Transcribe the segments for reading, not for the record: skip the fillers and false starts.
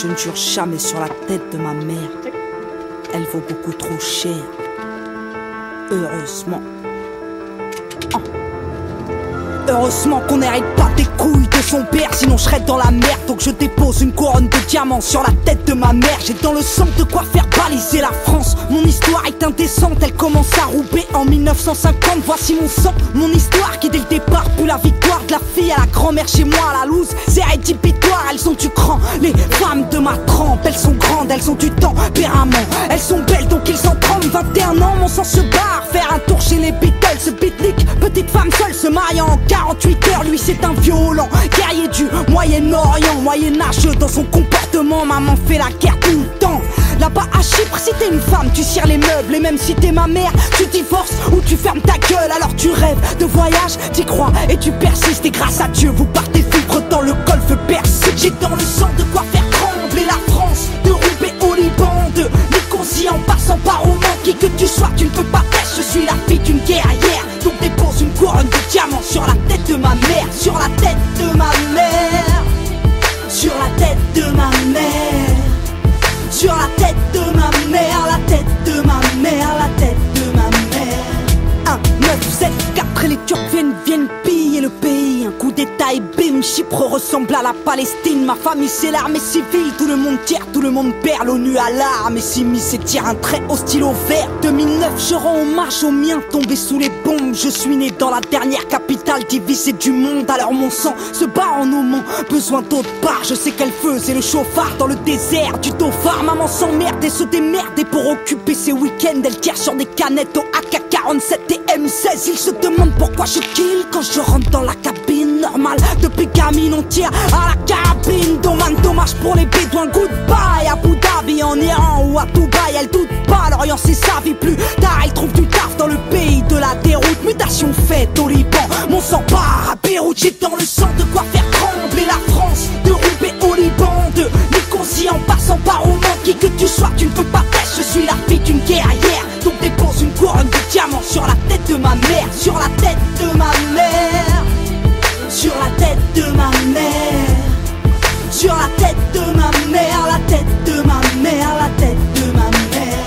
Je ne jure jamais sur la tête de ma mère. Elle vaut beaucoup trop cher. Heureusement. Heureusement qu'on n'hérite pas des couilles de son père, sinon je serais dans la merde. Donc je dépose une couronne de diamants sur la tête de ma mère. J'ai dans le sang de quoi faire baliser la France. Mon histoire est indécente, elle commence à Roubaix en 1950. Voici mon sang, mon histoire qui dès le départ pue la victoire de la fille à la grand-mère chez moi à la loose. C'est rédhibitoire, elles ont du cran. Les femmes de ma trempe, elles sont grandes, elles ont du tempérament. Elles sont belles donc ils s'en trempent. 21 ans, mon sang se barre, faire un tour chez les Beatles. Ce beatnik, petite femme seule se mariant en 48 heures, lui c'est un violent guerrier du Moyen-Orient, moyenâgeux dans son comportement. Maman fait la guerre tout le temps. Là-bas à Chypre, si t'es une femme, tu cires les meubles. Et même si t'es ma mère, tu divorces ou tu fermes ta gueule. Alors tu rêves de voyage, t'y crois et tu persistes. Et grâce à Dieu, vous partez vivre dans le golfe Persique. J'ai dans le sang de quoi faire trembler la France, de Roubaix au Liban, de Nicosie en passant par Oman. Qui que tu sois, tu ne peux pas faire, je suis la fille d'une guerrière. Donc dépose une couronne de diamants sur la tête de ma mère, sur la tête de ma mère, sur la tête de ma mère, sur la tête de ma mère, la tête de ma mère, la tête de ma mère. 1, 9, 7, 4 et les Turcs viennent piller le pays. Un coup d'état et bim, Chypre ressemble à la Palestine. Ma famille c'est l'armée civile, tout le monde tire, tout le monde perd. L'ONU alarme et Simi s'étire un trait au stylo vert. 2009, je rends hommage aux miens tombés sous les bombes. Je suis né dans la dernière capitale divisée du monde. Alors mon sang se bat en nommant besoin d'autre part. Je sais qu'elle faisait le chauffard dans le désert du Dauphin. Maman s'emmerde et se démerde, et pour occuper ses week-ends elle tire sur des canettes au AK-47 et M16. Il se demande pourquoi je kill quand je rentre dans la cabine. Normal, depuis gamine on tire à la carabine. Dommage pour les bédouins, goodbye. Abu Dhabi en Iran ou à Dubaï, elle doute pas, l'Orient c'est sa vie. Plus tard elle trouve du taf dans le pays de la déroute. Mutation faite au Liban, mon sang part à Beyrouth. J'ai dans le sang de quoi faire trembler la France, de Roubaix au Liban, de Nicosie en passant par Oman. Qui que tu sois, tu ne peux pas faire, je suis la fille d'une guerrière. Donc dépose une couronne de diamants sur la tête de ma mère, sur la tête de ma mère, sur la tête de ma mère, sur la tête de ma mère, la tête de ma mère, la tête de ma mère.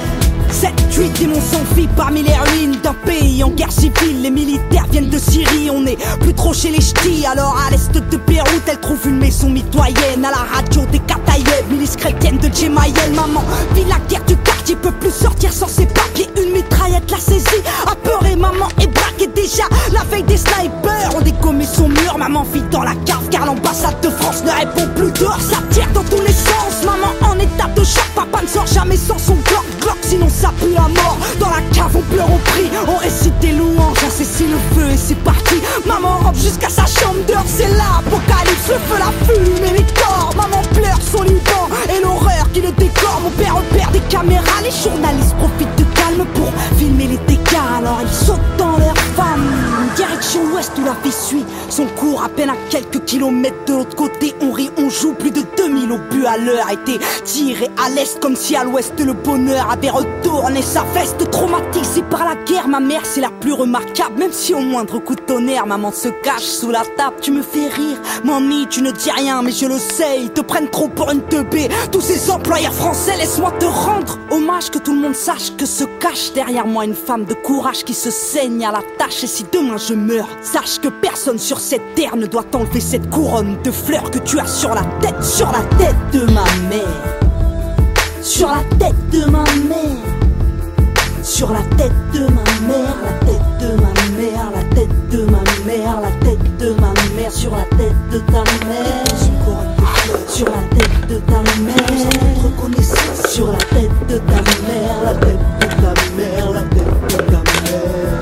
7, 8 et mon sang vit parmi les ruines d'un pays en guerre civile. Les militaires viennent de Syrie, on n'est plus trop chez les ch'tis. Alors à l'est de Beyrouth, elle trouve une maison mitoyenne. À la radio des Kataïeb, milice chrétienne de Djemayel. Maman vit la guerre du quartier, peut plus sortir sans ses papiers. Une mitraillette l'a saisie, apeurée, maman est braquée déjà. La veille des snipers ont dégommé son mur. Maman vit dans la cave car l'ambassade de France ne répond plus dehors. Ça tire dans tous les sens, maman en état de choc. Papa ne sort jamais sans son Glock, sinon ça pue la mort. Dans la cave on pleure au prix, on récite des louanges, on saisit le feu et c'est parti. Maman rampe jusqu'à sa chambre d'heure, c'est l'apocalypse, le feu, la fume et les corps. Maman pleure son Liban et l'horreur qui le décore. Mon père repère des caméras, les journalistes profitent de calme pour filmer les dégâts. Alors ils sautent dans leur femme, direction ouest où la vie suit son cours à peine à quelques kilomètres de l'autre côté. On rit, on joue, plus de 2000 obus à l'heure étaient tirés à l'est comme si à l'ouest le bonheur avait retourné sa veste. Traumatisée par la guerre, ma mère c'est la plus remarquable. Même si au moindre coup de tonnerre, maman se cache sous la table. Tu me fais rire, mamie, tu ne dis rien, mais je le sais, ils te prennent trop pour une teubée. Tous ces employeurs français, laisse-moi te rendre hommage, que tout le monde sache que se cache derrière moi une femme de courage qui se saigne à la tâche. Et si demain je meurs, sache que personne sur cette terre ne doit t'enlever cette couronne de fleurs que tu as sur la tête de ma mère, sur la tête de ma mère, sur la tête de ma mère, la tête de ma mère, la tête de ma mère, la tête de ma mère, sur la tête de ta mère, sur la tête de ta mère, reconnaissance, sur la tête de ta mère, la tête de ta mère, la tête de ta mère.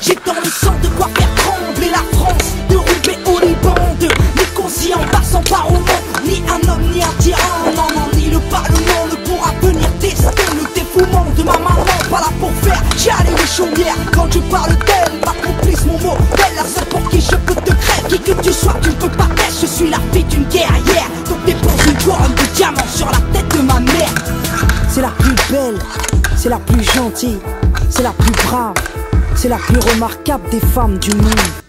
J'ai dans le sang de quoi faire trembler la France, de Roubaix au Liban, de Nicosie en passant par Oman. Ni un homme ni un tyran, non, non, ni le parlement ne pourra venir tester le dévouement de ma maman. Pas là pour faire chialer les chaumières quand je parle d'elle, ma complice, mon mot, elle la seule pour qui je peux te crève. Qui que tu sois, tu ne peux pas faire, je suis la fille d'une guerrière. Donc dépose une couronne de diamants sur la tête de ma mère. C'est la plus belle, c'est la plus gentille, c'est la plus brave, c'est la plus remarquable des femmes du monde.